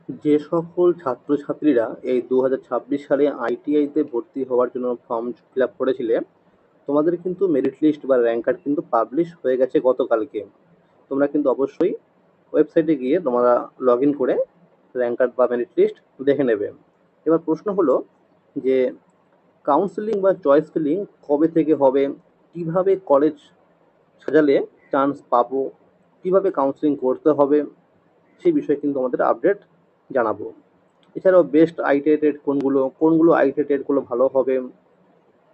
যে সকল ছাত্রছাত্রীরা এই 2026 সালে আইটিআইতে ভর্তি হওয়ার জন্য ফর্ম ফিল আপ করেছিলে, তোমাদের কিন্তু মেরিট লিস্ট বা র্যাঙ্ক কার্ড কিন্তু পাবলিশ হয়ে গেছে গতকালকে। তোমরা কিন্তু অবশ্যই ওয়েবসাইটে গিয়ে তোমরা লগ ইন করে র্যাঙ্ক কার্ড বা মেরিট লিস্ট দেখে নেবে। এবার প্রশ্ন হলো যে কাউন্সেলিং বা চয়েস ফিলিং কবে থেকে হবে, কিভাবে কলেজ সাজালে চান্স পাবো, কিভাবে কাউন্সেলিং করতে হবে, সেই বিষয়ে কিন্তু আমাদের আপডেট জানাবো। এছাড়াও বেস্ট আইটিআই ট্রেড কোনগুলো, কোনগুলো আইটিআই ট্রেডগুলো ভালো হবে,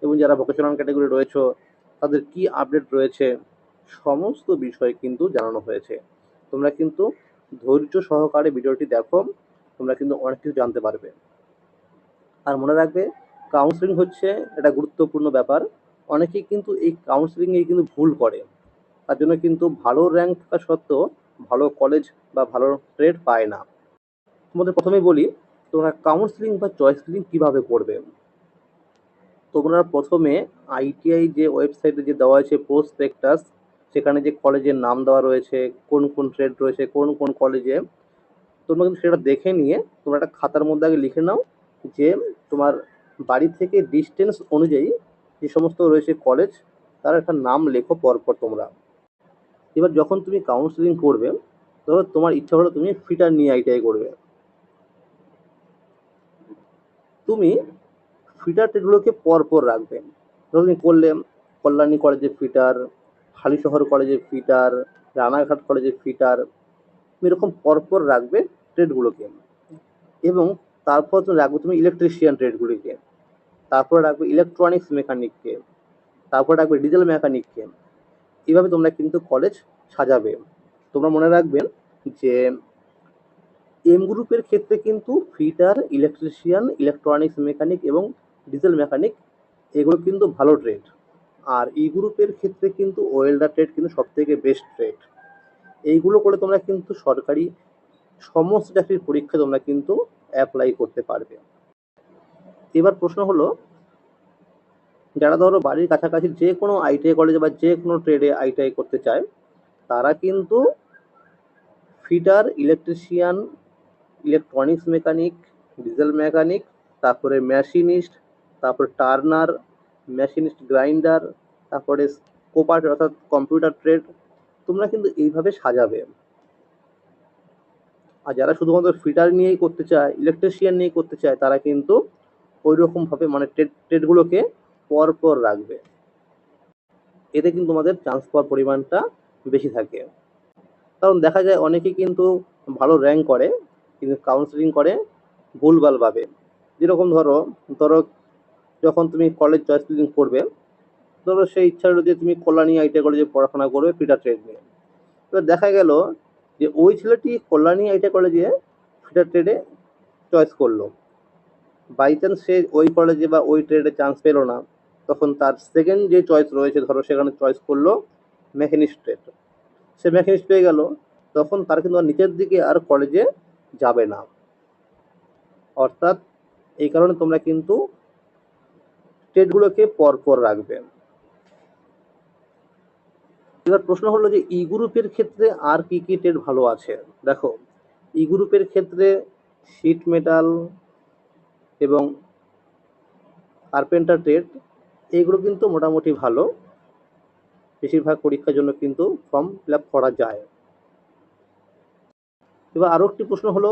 এবং যারা ভোকেশনাল ক্যাটাগরি রয়েছে তাদের কি আপডেট রয়েছে, সমস্ত বিষয় কিন্তু জানানো হয়েছে। তোমরা কিন্তু ধৈর্য সহকারে ভিডিওটি দেখো, তোমরা কিন্তু অনেক কিছু জানতে পারবে। আর মনে রাখবে, কাউন্সেলিং হচ্ছে একটা গুরুত্বপূর্ণ ব্যাপার। অনেকেই কিন্তু এই কাউন্সেলিংয়ে কিন্তু ভুল করে, তার জন্য কিন্তু ভালো র্যাঙ্ক থাকা সত্ত্বেও ভালো কলেজ বা ভালো ট্রেড পায় না। তোমাদের প্রথমেই বলি, তোমরা কাউন্সেলিং বা চয়েস ফিলিং কিভাবে করবে। তোমরা প্রথমে আইটিআই যে ওয়েবসাইটে যে দেওয়া আছে প্রসপেক্টাস, সেখানে যে কলেজের নাম দেওয়া রয়েছে, কোন কোন ট্রেড রয়েছে, কোন কোন কলেজে, তোমরা কিন্তু সেটা দেখে নিয়ে তোমরা একটা খাতার মধ্যে আগে লিখে নাও যে তোমার বাড়ি থেকে ডিস্টেন্স অনুযায়ী যে সমস্ত রয়েছে কলেজ, তার একটা নাম লেখো পরপর তোমরা। এবার যখন তুমি কাউন্সেলিং করবে, ধরো তোমার ইচ্ছা হলো তুমি ফিটার নিয়ে আইটিআই করবে, তুমি ফিটার ট্রেডগুলোকে পরপর রাখবে। ধরো তুমি করলে কল্যাণী কলেজের ফিটার, হালিশহর কলেজের ফিটার, রানাঘাট কলেজের ফিটার, তুমি এরকম পরপর রাখবে ট্রেডগুলোকে। এবং তারপর তুমি রাখবে তুমি ইলেকট্রিশিয়ান ট্রেডগুলিকে, তারপর রাখবে ইলেকট্রনিক্স মেকানিককে, তারপর রাখবে ডিজেল মেকানিককে। এইভাবে তোমরা কিন্তু কলেজ সাজাবে। তোমরা মনে রাখবে যে এম গ্রুপের ক্ষেত্রে কিন্তু ফিটার, ইলেকট্রিশিয়ান, ইলেকট্রনিক্স মেকানিক এবং ডিজেল মেকানিক, এগুলো কিন্তু ভালো ট্রেড। আর ই গ্রুপের ক্ষেত্রে কিন্তু ওয়েল্ডার ট্রেড কিন্তু সব থেকে বেস্ট ট্রেড। এইগুলো করে তোমরা কিন্তু সরকারি সমস্ত চাকরির পরীক্ষা তোমরা কিন্তু অ্যাপ্লাই করতে পারবে। এবার প্রশ্ন হলো, যারা ধরো বাড়ির কাছাকাছি যে কোনো আইটিআই কলেজে বা যে কোনো ট্রেডে আইটিআই করতে চায়, তারা কিন্তু fitter, electrician, electronics mechanic, diesel mechanic, তারপরে মেশিনিস্ট, তারপরে টার্নার, মেশিনিস্ট গ্রাইন্ডার, তারপরে কোপার অর্থাৎ কম্পিউটার ট্রেড, তোমরা কিন্তু এইভাবে সাজাবে। আর যারা শুধুমাত্র ফিটার নিয়েই করতে চায়, ইলেকট্রিশিয়ান নিয়েই করতে চায়, তারা কিন্তু ওই রকমভাবে মানে ট্রেডগুলোকে পরপর রাখবে। এতে কিন্তু তোমাদের চান্স পাওয়ার পরিমাণটা বেশি থাকে। কারণ দেখা যায় অনেকেই কিন্তু ভালো র্যাঙ্ক করে, কিন্তু কাউন্সেলিং করে ভুলভালভাবে। যেরকম ধরো ধরো যখন তুমি কলেজ চয়েস ফিলিং করবে, ধরো সেই ইচ্ছা হলো যে তুমি কল্যাণী আইটিআই কলেজে পড়াশোনা করবে ফিটার ট্রেড নিয়ে। এবার দেখা গেল যে ওই ছেলেটি কল্যাণী আইটিআই কলেজে ফিটার ট্রেডে চয়েস করলো, বাই চান্স সে ওই কলেজে বা ওই ট্রেডে চান্স পেলো না, তখন তার সেকেন্ড যে চয়েস রয়েছে ধরো সেখানে চয়েস করলো মেকানিক্স ট্রেড, সে মেকানিক্স পেয়ে গেল, তখন তার কিন্তু আর নিচের দিকে আর কলেজে যাবে না। অর্থাৎ এই কারণে তোমরা কিন্তু ট্রেডগুলোকে পরপর রাখবে। এবার প্রশ্ন হলো যে ই গ্রুপের ক্ষেত্রে আর কি কি ট্রেড ভালো আছে। দেখো, ই গ্রুপের ক্ষেত্রে শিট মেটাল এবং কার্পেন্টার ট্রেড, এইগুলো কিন্তু মোটামুটি ভালো, বেশিরভাগ পরীক্ষার জন্য কিন্তু ফর্ম ফিল আপ করা যায়। এবার আরও একটি প্রশ্ন হলো,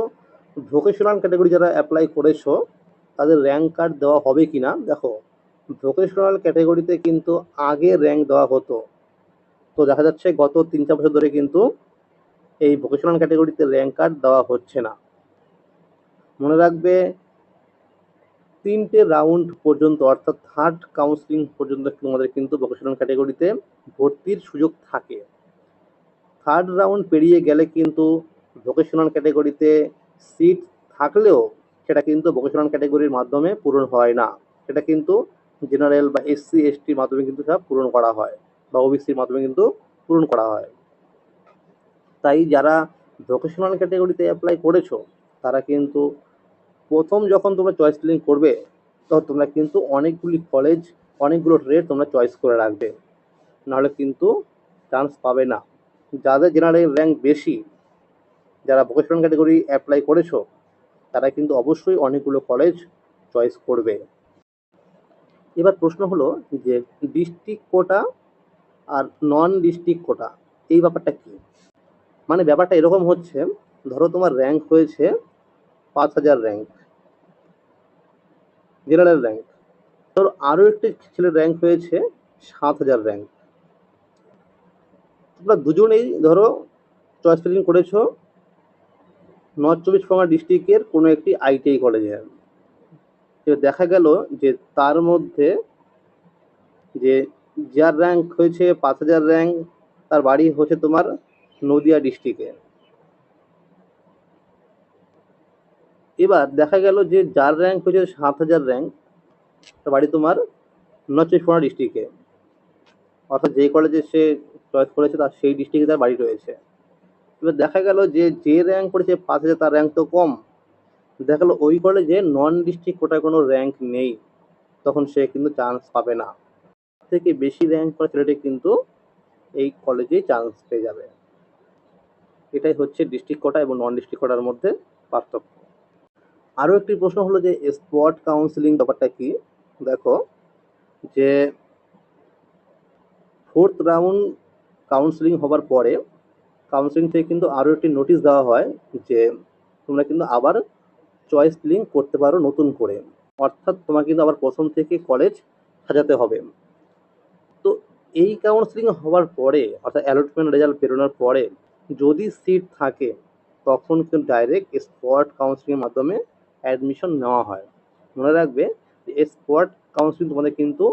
ভোকেশনাল ক্যাটাগরি যারা অ্যাপ্লাই করেছো তাদের র্যাঙ্ক কার্ড দেওয়া হবে কি না। দেখো, ভোকেশনাল ক্যাটাগরিতে কিন্তু আগে র্যাঙ্ক দেওয়া হতো, তো দেখা যাচ্ছে গত 3-4 বছর ধরে কিন্তু এই ভোকেশনাল ক্যাটাগরিতে র্যাঙ্ক কার্ড দেওয়া হচ্ছে না। মনে রাখবে, 3টে রাউন্ড পর্যন্ত অর্থাৎ থার্ড কাউন্সিলিং পর্যন্ত তোমাদের কিন্তু ভোকেশনাল ক্যাটাগরিতে ভর্তির সুযোগ থাকে। থার্ড রাউন্ড পেরিয়ে গেলে কিন্তু ভোকেশনাল ক্যাটাগরিতে সিট থাকলেও সেটা কিন্তু ভোকেশনাল ক্যাটাগরির মাধ্যমে পূরণ হয় না, সেটা কিন্তু জেনারেল বা এসসি এসটির মাধ্যমে কিন্তু সেটা পূরণ করা হয়, বা ওবিসির মাধ্যমে কিন্তু পূরণ করা হয়। তাই যারা ভোকেশনাল ক্যাটাগরিতে অ্যাপ্লাই করেছো, তারা কিন্তু প্রথম যখন তোমরা চয়েস ফিলিং করবে, তখন তোমরা কিন্তু অনেকগুলি কলেজ, অনেকগুলো ট্রেড তোমরা চয়েস করে রাখবে, নাহলে কিন্তু চান্স পাবে না। যাদের জেনারেল র্যাঙ্ক বেশি, যারা ভোকেশনাল ক্যাটাগরি অ্যাপ্লাই করেছো, তারা কিন্তু অবশ্যই অনেকগুলো কলেজ চয়েস করবে। এবার প্রশ্ন হলো যে ডিস্ট্রিক্ট কোটা আর নন ডিস্ট্রিক্ট কোটা, এই ব্যাপারটা কি? মানে ব্যাপারটা এরকম হচ্ছে, ধরো তোমার র্যাঙ্ক হয়েছে 5,000 র্যাঙ্ক, জেনারেল র্যাঙ্ক। ধরো আরও একটি ছেলের র্যাঙ্ক হয়েছে 7,000 র্যাঙ্ক। তোমরা দুজনেই ধরো চয়েস ফিলিং করেছো নর্থ চব্বিশ পরগনা ডিস্ট্রিক্টের কোনো একটি আইটিআই কলেজে। দেখা গেল যে তার মধ্যে যে যার র্যাঙ্ক হয়েছে 5,000 র্যাঙ্ক, তার বাড়ি হচ্ছে তোমার নদিয়া ডিস্ট্রিক্টে। এবার দেখা গেল যে যার র্যাঙ্ক হয়েছে 7,000 র্যাঙ্ক, তার বাড়ি তোমার নর্থ চব্বিশ পরগনা ডিস্ট্রিক্টে, অর্থাৎ যে কলেজে সে চয়েস করেছে তার সেই ডিস্ট্রিক্টে তার বাড়ি রয়েছে। এবার দেখা গেল যে যে র্যাঙ্ক করেছে 5,000, তার র্যাঙ্ক তো কম। দেখা গেলো ওই কলেজে নন ডিস্ট্রিক্ট কোটায় কোনো র্যাঙ্ক নেই, তখন সে কিন্তু চান্স পাবে না। থেকে বেশি র্যাঙ্ক করা ছেলেটি কিন্তু এই কলেজেই চান্স পেয়ে যাবে। এটাই হচ্ছে ডিস্ট্রিক্ট কোটা এবং নন ডিস্ট্রিক্ট কোটার মধ্যে পার্থক্য। আরও একটি প্রশ্ন হলো যে স্পট কাউন্সিলিং ব্যাপারটা কি? দেখো যে 4th রাউন্ড কাউন্সিলিং হবার পরে কাউন্সিলিং থেকে কিন্তু আরও একটি নোটিশ দেওয়া হয় যে তোমরা কিন্তু আবার চয়েস ফিলিং করতে পারো নতুন করে, অর্থাৎ তোমাকে কিন্তু আবার প্রথম থেকে কলেজ সাজাতে হবে। তো এই কাউন্সিলিং হওয়ার পরে, অর্থাৎ অ্যালটমেন্ট রেজাল্ট বেরোনোর পরে যদি সিট থাকে, তখন কিন্তু ডাইরেক্ট স্পট কাউন্সিলিংয়ের মাধ্যমে অ্যাডমিশন নেওয়া হয়। মনে রাখবে যে স্পট কাউন্সিলিং তোমাদের কিন্তু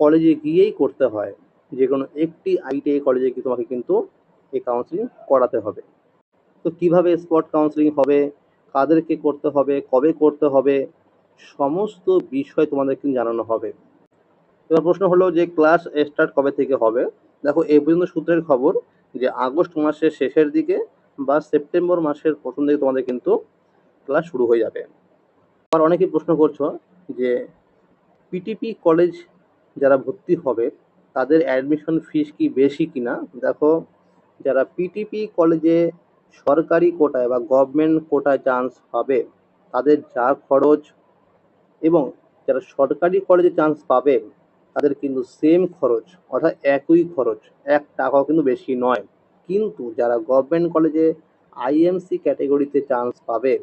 কলেজে গিয়েই করতে হয়, যে কোনো একটি আইটিআই কলেজে গিয়ে তোমাকে কিন্তু এই কাউন্সিলিং করাতে হবে। তো কিভাবে স্পট কাউন্সিলিং হবে, কাদেরকে করতে হবে, কবে করতে হবে, সমস্ত বিষয় তোমাদের কিন্তু জানানো হবে। এবার প্রশ্ন হলো যে ক্লাস স্টার্ট কবে থেকে হবে? দেখো এই পর্যন্ত সূত্রের খবর যে আগস্ট মাসের শেষের দিকে বা সেপ্টেম্বর মাসের প্রথম দিকে তোমাদের কিন্তু ক্লাস শুরু হয়ে যাবে। আবার অনেকেই প্রশ্ন করছো যে পিটিপি কলেজ যারা ভর্তি হবে তাদের অ্যাডমিশন ফিস কি বেশি কিনা? দেখো যারা পিটিপি কলেজে সরকারি কোটায় বা গভর্নমেন্ট কোটায় চান্স পাবে, তাদের যা খরচ এবং যারা সরকারি কলেজে চান্স পাবে তাদের কিন্তু সেম খরচ, অর্থাৎ একই খরচ, 1 টাকাও কিন্তু বেশি নয়। কিন্তু যারা গভর্নমেন্ট কলেজে আইএমসি ক্যাটাগরিতে চান্স পাবে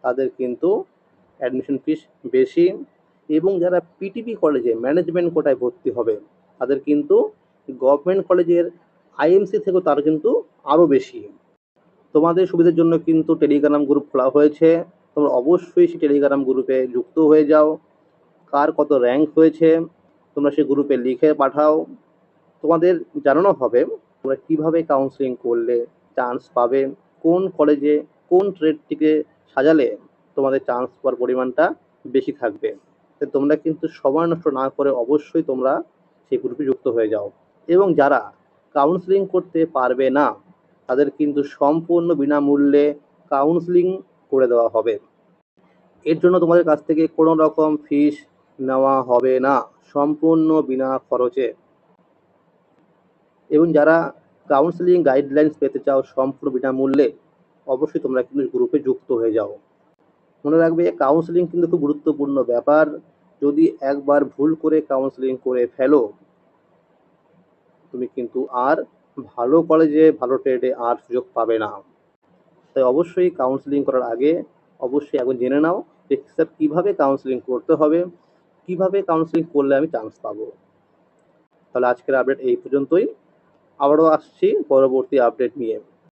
তাদের কিন্তু অ্যাডমিশন ফিস বেশি, এবং যারা পিটিপি কলেজে ম্যানেজমেন্ট কোটায় ভর্তি হবে তাদের কিন্তু গভর্নমেন্ট কলেজের আইএমসি থেকেও তার কিন্তু আরও বেশি। তোমাদের সুবিধার জন্য কিন্তু টেলিগ্রাম গ্রুপ খোলা হয়েছে, তোমরা অবশ্যই সেই টেলিগ্রাম গ্রুপে যুক্ত হয়ে যাও। কার কত র্যাঙ্ক হয়েছে তোমরা সেই গ্রুপে লিখে পাঠাও, তোমাদের জানানো হবে তোমরা কীভাবে কাউন্সেলিং করলে চান্স পাবে, কোন কলেজে কোন ট্রেডটিকে সাজালে তোমাদের চান্স পাওয়ার পরিমাণটা বেশি থাকবে। তো তোমরা কিন্তু সময় নষ্ট না করে অবশ্যই তোমরা সেই গ্রুপে যুক্ত হয়ে যাও। এবং যারা কাউন্সেলিং করতে পারবে না তাদের কিন্তু সম্পূর্ণ বিনামূল্যে কাউন্সেলিং করে দেওয়া হবে। এর জন্য তোমাদের কাছ থেকে কোনো রকম ফিস নেওয়া হবে না, সম্পূর্ণ বিনা খরচে। এবং যারা কাউন্সেলিং গাইডলাইন্স পেতে চাও সম্পূর্ণ বিনামূল্যে, অবশ্যই তোমরা কিন্তু গ্রুপে যুক্ত হয়ে যাও। মনে রাখবে কাউন্সেলিং কিন্তু খুব গুরুত্বপূর্ণ ব্যাপার, যদি একবার ভুল করে কাউন্সেলিং করে ফেলো তুমি কিন্তু আর ভালো কলেজে ভালো ট্রেডে আর সুযোগ পাবে না। তাই অবশ্যই কাউন্সেলিং করার আগে অবশ্যই এখন জেনে নাও যে স্যার কীভাবে কাউন্সেলিং করতে হবে, কীভাবে কাউন্সেলিং করলে আমি চান্স পাবো। তাহলে আজকের আপডেট এই পর্যন্তই, আবারও আসছি পরবর্তী আপডেট নিয়ে।